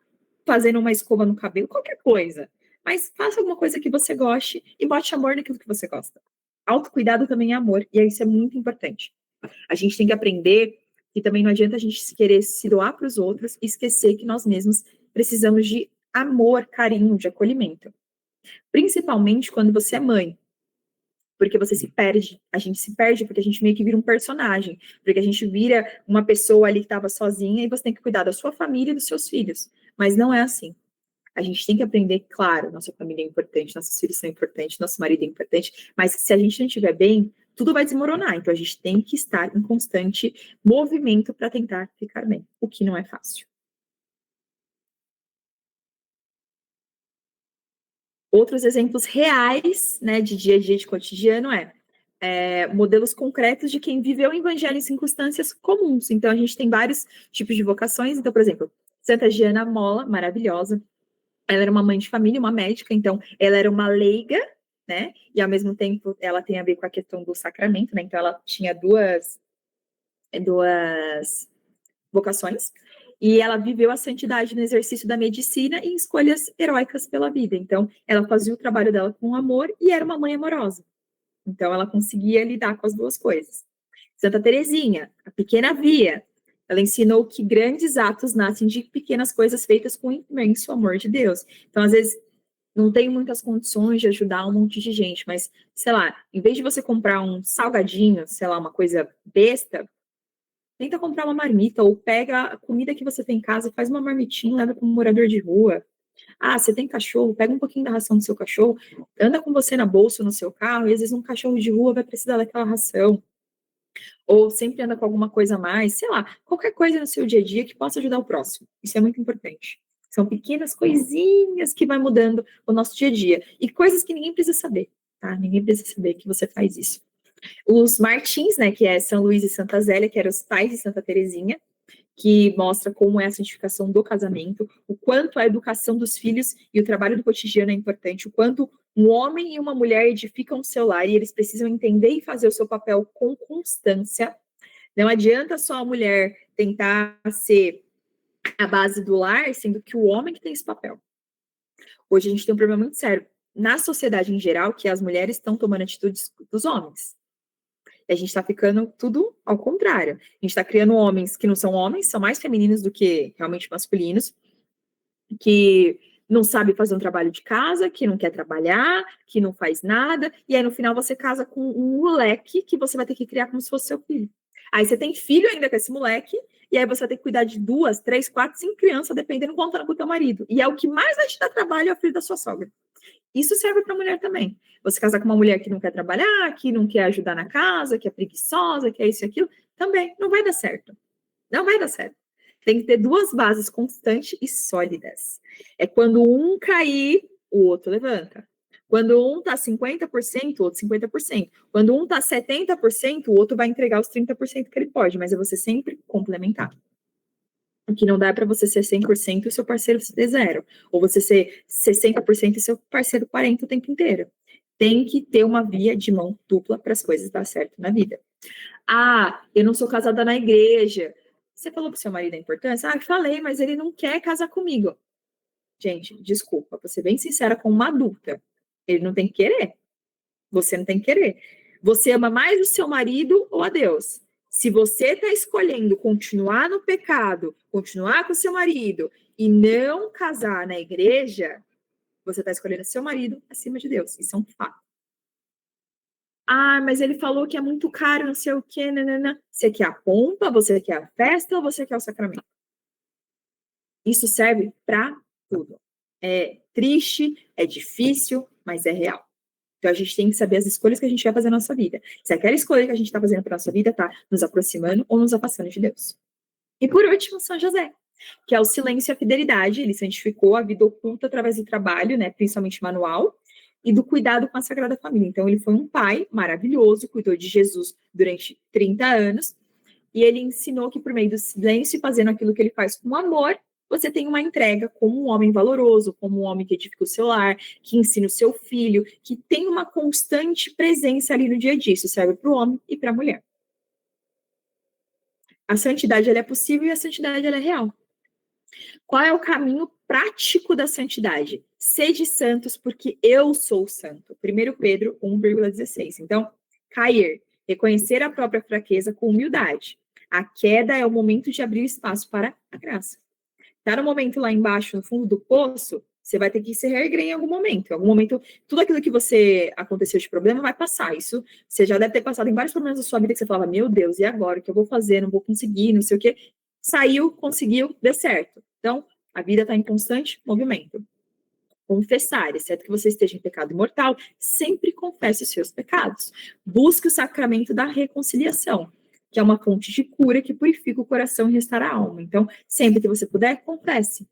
fazendo uma escova no cabelo, qualquer coisa. Mas faça alguma coisa que você goste e bote amor naquilo que você gosta. Autocuidado também é amor, e isso é muito importante. A gente tem que aprender que também não adianta a gente querer se doar para os outros e esquecer que nós mesmos precisamos de amor, carinho, de acolhimento. Principalmente quando você é mãe, porque você se perde. A gente se perde porque a gente meio que vira um personagem, porque a gente vira uma pessoa ali que estava sozinha e você tem que cuidar da sua família e dos seus filhos. Mas não é assim. A gente tem que aprender, claro, nossa família é importante, nossos filhos são importantes, nosso marido é importante, mas se a gente não estiver bem, tudo vai desmoronar. Então a gente tem que estar em constante movimento para tentar ficar bem, o que não é fácil. Outros exemplos reais, né, de dia a dia, de cotidiano, modelos concretos de quem viveu o evangelho em circunstâncias comuns. Então, a gente tem vários tipos de vocações. Então, por exemplo, Santa Giana Molla, maravilhosa, ela era uma mãe de família, uma médica, então ela era uma leiga, né? E ao mesmo tempo ela tem a ver com a questão do sacramento, né? Então ela tinha duas vocações. E ela viveu a santidade no exercício da medicina e em escolhas heróicas pela vida. Então, ela fazia o trabalho dela com amor e era uma mãe amorosa. Então, ela conseguia lidar com as duas coisas. Santa Teresinha, a pequena via, ela ensinou que grandes atos nascem de pequenas coisas feitas com imenso amor de Deus. Então, às vezes, não tem muitas condições de ajudar um monte de gente, mas, sei lá, em vez de você comprar um salgadinho, sei lá, uma coisa besta, tenta comprar uma marmita ou pega a comida que você tem em casa, faz uma marmitinha, leva para um morador de rua. Ah, você tem cachorro, pega um pouquinho da ração do seu cachorro, anda com você na bolsa no seu carro, e às vezes um cachorro de rua vai precisar daquela ração. Ou sempre anda com alguma coisa a mais, sei lá, qualquer coisa no seu dia a dia que possa ajudar o próximo. Isso é muito importante. São pequenas coisinhas que vai mudando o nosso dia a dia. E coisas que ninguém precisa saber, tá? Ninguém precisa saber que você faz isso. Os Martins, né, que é São Luís e Santa Zélia, que eram os pais de Santa Teresinha, que mostra como é a santificação do casamento, o quanto a educação dos filhos e o trabalho do cotidiano é importante, o quanto um homem e uma mulher edificam o seu lar e eles precisam entender e fazer o seu papel com constância. Não adianta só a mulher tentar ser a base do lar, sendo que o homem que tem esse papel. Hoje a gente tem um problema muito sério na sociedade em geral, que as mulheres estão tomando atitudes dos homens. E a gente está ficando tudo ao contrário. A gente está criando homens que não são homens, são mais femininos do que realmente masculinos, que não sabe fazer um trabalho de casa, que não quer trabalhar, que não faz nada, e aí no final você casa com um moleque que você vai ter que criar como se fosse seu filho. Aí você tem filho ainda com esse moleque, e aí você vai ter que cuidar de 2, 3, 4, 5 crianças, dependendo contando com o teu marido. E é o que mais vai te dar trabalho, é o filho da sua sogra. Isso serve para mulher também. Você casar com uma mulher que não quer trabalhar, que não quer ajudar na casa, que é preguiçosa, que é isso e aquilo, também não vai dar certo. Não vai dar certo. Tem que ter 2 bases constantes e sólidas. É quando um cair, o outro levanta. Quando um tá 50%, o outro 50%. Quando um tá 70%, o outro vai entregar os 30% que ele pode, mas é você sempre complementar. O que não dá é para você ser 100% e o seu parceiro ser 0. Ou você ser 60% e seu parceiro 40% o tempo inteiro. Tem que ter uma via de mão dupla para as coisas dar certo na vida. Ah, eu não sou casada na igreja. Você falou pro seu marido a importância? Ah, falei, mas ele não quer casar comigo. Gente, desculpa, vou ser bem sincera com uma adulta. Ele não tem que querer. Você não tem que querer. Você ama mais o seu marido ou a Deus? Se você está escolhendo continuar no pecado, continuar com o seu marido e não casar na igreja, você está escolhendo seu marido acima de Deus. Isso é um fato. Ah, mas ele falou que é muito caro, não sei o quê, nanana. Você quer a pompa, você quer a festa ou você quer o sacramento? Isso serve para tudo. É triste, é difícil, mas é real. Então a gente tem que saber as escolhas que a gente vai fazer na nossa vida. Se aquela escolha que a gente está fazendo para nossa vida está nos aproximando ou nos afastando de Deus. E por último, São José, que é o silêncio e a fidelidade. Ele santificou a vida oculta através do trabalho, né, principalmente manual, e do cuidado com a Sagrada Família. Então ele foi um pai maravilhoso, cuidou de Jesus durante 30 anos, e ele ensinou que por meio do silêncio e fazendo aquilo que ele faz com amor, você tem uma entrega como um homem valoroso, como um homem que edifica o seu lar, que ensina o seu filho, que tem uma constante presença ali no dia a dia. Isso serve para o homem e para a mulher. A santidade ela é possível e a santidade ela é real. Qual é o caminho prático da santidade? Sede santos, porque eu sou santo. 1 Pedro 1,16. Então, cair, reconhecer a própria fraqueza com humildade. A queda é o momento de abrir espaço para a graça. Tá no momento lá embaixo, no fundo do poço, você vai ter que se reerguer em algum momento. Em algum momento, tudo aquilo que você aconteceu de problema vai passar. Isso, você já deve ter passado em vários problemas da sua vida que você falava, meu Deus, e agora? O que eu vou fazer? Não vou conseguir, não sei o quê. Saiu, conseguiu, deu certo. Então, a vida está em constante movimento. Confessar, exceto que você esteja em pecado mortal, sempre confesse os seus pecados. Busque o sacramento da reconciliação, que é uma fonte de cura que purifica o coração e restaura a alma. Então, sempre que você puder, confesse.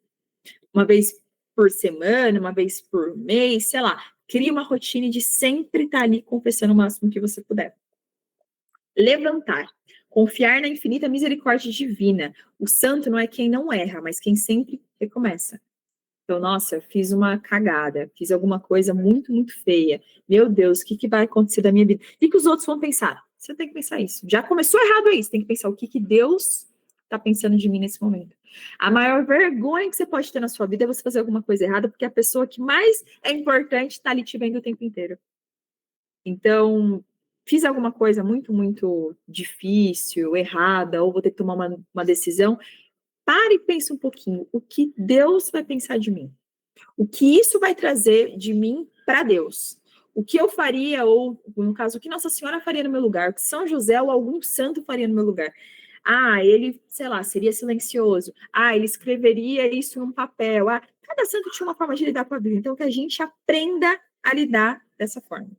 Uma vez por semana, uma vez por mês, sei lá. Crie uma rotina de sempre estar ali confessando o máximo que você puder. Levantar. Confiar na infinita misericórdia divina. O santo não é quem não erra, mas quem sempre recomeça. Então, nossa, fiz uma cagada, fiz alguma coisa muito, muito feia. Meu Deus, o que vai acontecer da minha vida? O que os outros vão pensar? Você tem que pensar isso. Já começou errado aí, você tem que pensar o que Deus está pensando de mim nesse momento. A maior vergonha que você pode ter na sua vida é você fazer alguma coisa errada, porque a pessoa que mais é importante está ali te vendo o tempo inteiro. Então, fiz alguma coisa muito, muito difícil, errada, ou vou ter que tomar uma decisão. Pare e pense um pouquinho, o que Deus vai pensar de mim? O que isso vai trazer de mim para Deus? O que eu faria, ou no caso, o que Nossa Senhora faria no meu lugar? O que São José ou algum santo faria no meu lugar? Ah, ele, sei lá, seria silencioso. Ah, ele escreveria isso num papel. Ah, cada santo tinha uma forma de lidar com a vida. Então, que a gente aprenda a lidar dessa forma.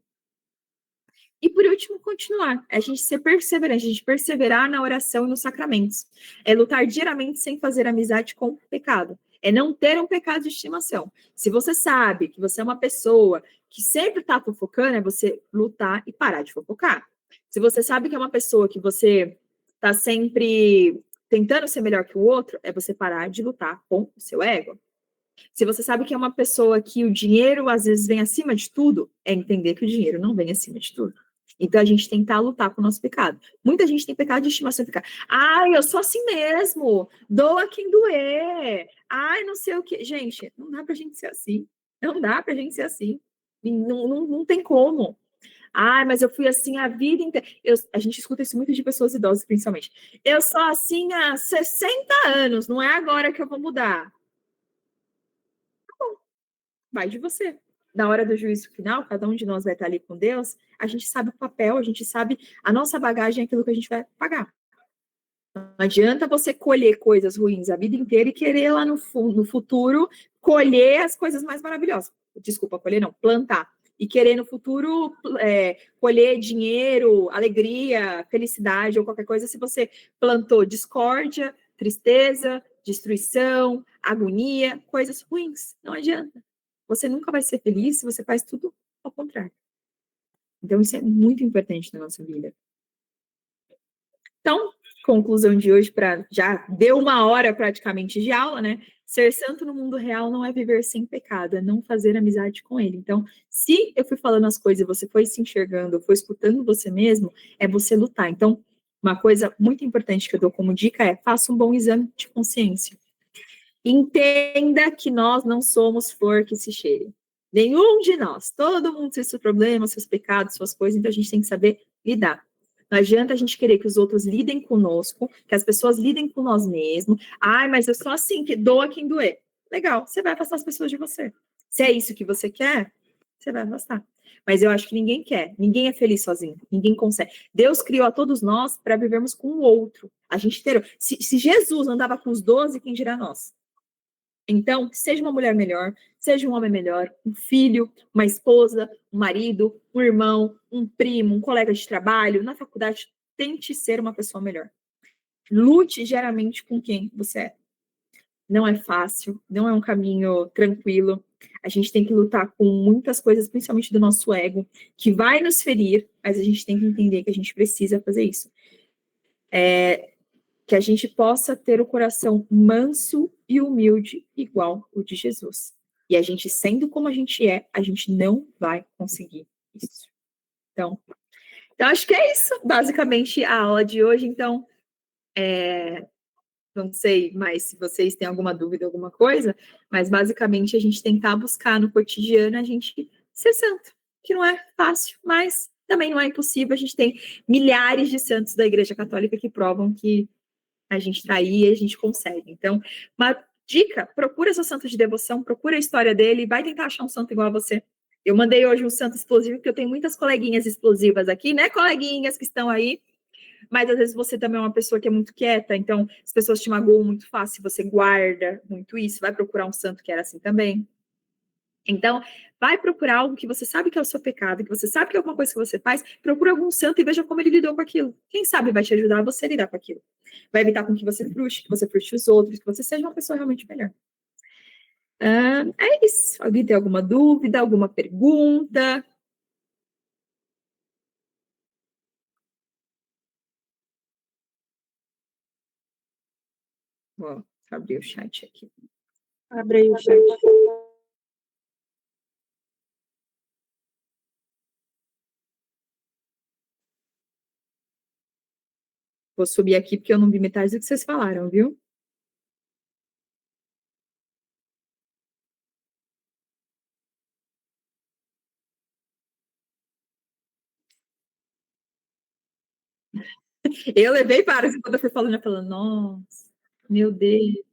E por último, continuar. É a gente ser perseverante, a gente perseverar na oração e nos sacramentos. É lutar diariamente sem fazer amizade com o pecado. É não ter um pecado de estimação. Se você sabe que você é uma pessoa que sempre está fofocando, é você lutar e parar de fofocar. Se você sabe que é uma pessoa que você está sempre tentando ser melhor que o outro, é você parar de lutar com o seu ego. Se você sabe que é uma pessoa que o dinheiro às vezes vem acima de tudo, é entender que o dinheiro não vem acima de tudo. Então a gente tentar lutar com o nosso pecado. Muita gente tem pecado de estimação e fica, ai, eu sou assim mesmo, doa quem doer, ai, não sei o que. Gente, não dá pra gente ser assim. Não dá pra gente ser assim. Não tem como. Ah, mas eu fui assim a vida inteira. A gente escuta isso muito de pessoas idosas, principalmente. Eu sou assim há 60 anos, não é agora que eu vou mudar. Vai de você. Na hora do juízo final, cada um de nós vai estar ali com Deus, a gente sabe o papel, a gente sabe a nossa bagagem, é aquilo que a gente vai pagar. Não adianta você colher coisas ruins a vida inteira e querer lá no futuro colher as coisas mais maravilhosas. Desculpa, colher não, plantar. E querer no futuro colher dinheiro, alegria, felicidade ou qualquer coisa se você plantou discórdia, tristeza, destruição, agonia, coisas ruins. Não adianta. Você nunca vai ser feliz se você faz tudo ao contrário. Então, isso é muito importante na nossa vida. Então, conclusão de hoje, já deu 1 hora praticamente de aula, né? Ser santo no mundo real não é viver sem pecado, é não fazer amizade com ele. Então, se eu fui falando as coisas e você foi se enxergando, foi escutando você mesmo, é você lutar. Então, uma coisa muito importante que eu dou como dica é: faça um bom exame de consciência. Entenda que nós não somos flor que se cheire. Nenhum de nós. Todo mundo tem seus problemas, seus pecados, suas coisas, então a gente tem que saber lidar. Não adianta a gente querer que os outros lidem conosco, que as pessoas lidem com nós mesmos. Ai, mas eu sou assim, que doa quem doer. Legal, você vai afastar as pessoas de você. Se é isso que você quer, você vai afastar. Mas eu acho que ninguém quer, ninguém é feliz sozinho, ninguém consegue. Deus criou a todos nós para vivermos com o outro. A gente ter. Se Jesus andava com os 12, quem dirá nós? Então, seja uma mulher melhor, seja um homem melhor, um filho, uma esposa, um marido, um irmão, um primo, um colega de trabalho, na faculdade, tente ser uma pessoa melhor. Lute diariamente com quem você é. Não é fácil, não é um caminho tranquilo. A gente tem que lutar com muitas coisas, principalmente do nosso ego, que vai nos ferir, mas a gente tem que entender que a gente precisa fazer isso. Que a gente possa ter o coração manso e humilde, igual o de Jesus. E a gente, sendo como a gente não vai conseguir isso. Então acho que é isso, basicamente, a aula de hoje. Então, não sei mais se vocês têm alguma dúvida, alguma coisa, mas basicamente a gente tentar buscar no cotidiano a gente ser santo, que não é fácil, mas também não é impossível. A gente tem milhares de santos da Igreja Católica que provam que a gente está aí e a gente consegue. Então, uma dica: procura seu santo de devoção, procura a história dele, vai tentar achar um santo igual a você. Eu mandei hoje um santo explosivo, porque eu tenho muitas coleguinhas explosivas aqui, né, coleguinhas que estão aí, mas às vezes você também é uma pessoa que é muito quieta, então as pessoas te magoam muito fácil, você guarda muito isso, vai procurar um santo que era assim também. Então, vai procurar algo que você sabe que é o seu pecado, que você sabe que é alguma coisa que você faz, procura algum santo e veja como ele lidou com aquilo. Quem sabe vai te ajudar a você lidar com aquilo. Vai evitar com que você frustre os outros, que você seja uma pessoa realmente melhor. É isso. Alguém tem alguma dúvida, alguma pergunta? Vou abrir o chat aqui. Abre o chat. Vou subir aqui porque eu não vi metade do que vocês falaram, viu? Eu levei para quando eu fui falando, nossa, meu Deus.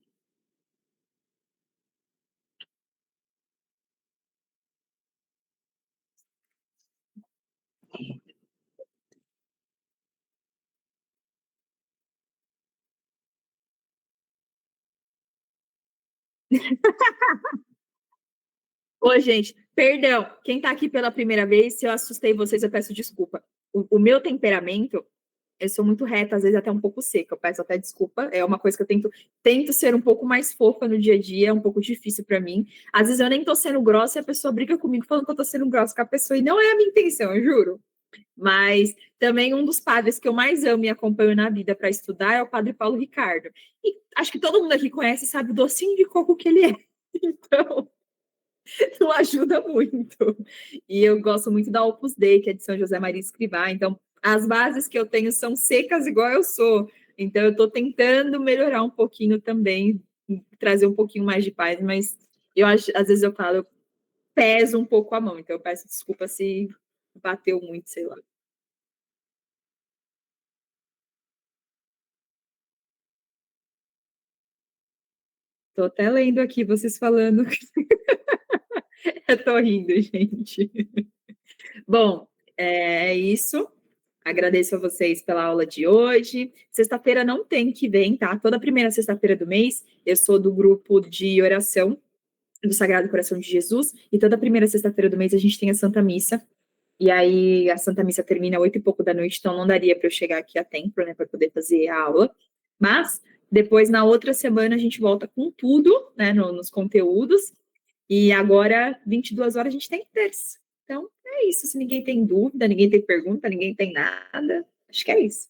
Ô, gente, perdão. Quem tá aqui pela primeira vez, se eu assustei vocês, eu peço desculpa. O meu temperamento, eu sou muito reta, às vezes até um pouco seca. Eu peço até desculpa. É uma coisa que eu tento ser um pouco mais fofa no dia a dia, é um pouco difícil para mim. Às vezes eu nem tô sendo grossa e a pessoa briga comigo falando que eu tô sendo grossa com a pessoa, e não é a minha intenção, eu juro. Mas também um dos padres que eu mais amo e acompanho na vida para estudar é o padre Paulo Ricardo. E acho que todo mundo aqui conhece e sabe o docinho de coco que ele é. Então, não ajuda muito. E eu gosto muito da Opus Dei, que é de São José Maria Escrivá. Então, as bases que eu tenho são secas igual eu sou. Então, eu estou tentando melhorar um pouquinho também, trazer um pouquinho mais de paz, mas eu acho, às vezes eu falo, pesa um pouco a mão, então eu peço desculpa se bateu muito, sei lá. Tô até lendo aqui vocês falando. Eu tô rindo, gente. Bom, é isso. Agradeço a vocês pela aula de hoje. Sexta-feira não tem que vem, tá? Toda primeira sexta-feira do mês, eu sou do grupo de oração do Sagrado Coração de Jesus, e toda primeira sexta-feira do mês a gente tem a Santa Missa. E aí a Santa Missa termina 8 e pouco da noite, então não daria para eu chegar aqui a tempo, né, para poder fazer a aula. Mas depois, na outra semana, a gente volta com tudo, né, nos conteúdos. E agora, 22 horas, a gente tem terça. Então, é isso. Se ninguém tem dúvida, ninguém tem pergunta, ninguém tem nada, acho que é isso.